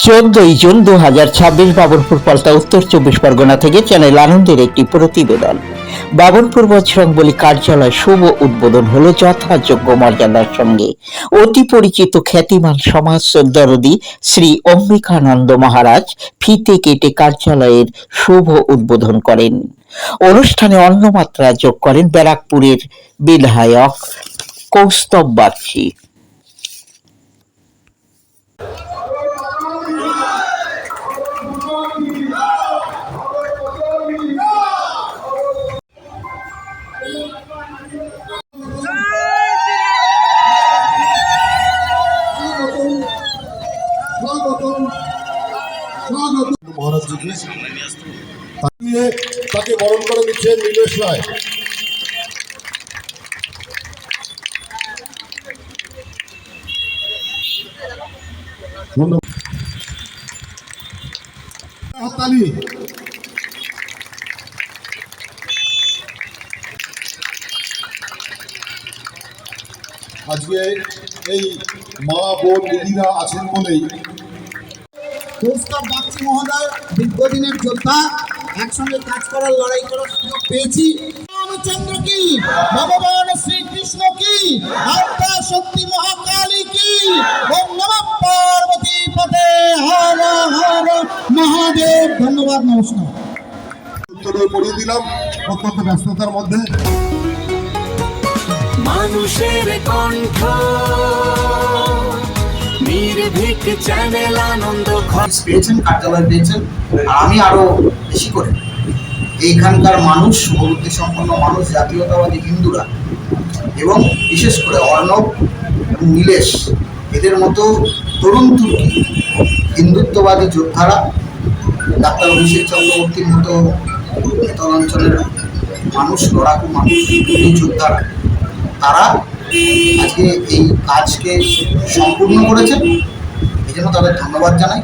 14 June 2026 Babarpur পাল্টা উত্তর 24 পরগনা থেকে চ্যানেল আনন্দের একটি প্রতিবেদন। বাবরপুর বজরংবলী কার্যালয় শুভ উদ্বোধন হলো যথাযোগ্য মর্যাদার সঙ্গে। অতি পরিচিত খ্যাতিমান সমাজ দরদি শ্রী অম্বিকানন্দ মহারাজ ফিতে কেটে কার্যালয়ের শুভ উদ্বোধন করেন। অনুষ্ঠানে অন্নমাত্রা যোগ করেন ব্যারাকপুরের বিধায়ক কৌস্তব বাগচি। মহারাজজিকে তাকে বরণ করে নিচ্ছেন নীলেশ রায়। হাততালি। আজকে এই মা বোন দিদিরা আছেন বলেই কৌস্তব বাগচি মহোদয় দীর্ঘদিনের যোদ্ধা, একসঙ্গে কাজ করার লড়াই করার সুযোগ পেয়েছি। রামচন্দ্র কি, ভগবান শ্রীকৃষ্ণ কি, আদ্যা শক্তি মহাকালী কি, ওম নমঃ পার্বতী পতে হর হর মহাদেব। ধন্যবাদ, নমস্কার। উত্তরে পড়িয়ে দিলাম অত্যন্ত ব্যস্ততার মধ্যে। মানুষের কণ্ঠ নির্ভীক চ্যানেল আনন্দ পেয়েছেন, কার্যালয় পেয়েছেন। আর আমি আরো বেশি করে এইখানকার মানুষ, শুভবুদ্ধি সম্পন্ন মানুষ, জাতীয়তাবাদী হিন্দুরা এবং বিশেষ করে অর্ণব এবং নীলেশ, এদের মতো তরুণ তুর্কি হিন্দুত্ববাদী যোদ্ধারা, ডাক্তার অভিষেক চক্রবর্তীর মতো নেতল অঞ্চলের মানুষ, লড়াকু মানুষ, এই যোদ্ধারা, তারা আজকে এই কাজকে সম্পূর্ণ করেছেন। এই জন্য তাদের ধন্যবাদ জানাই।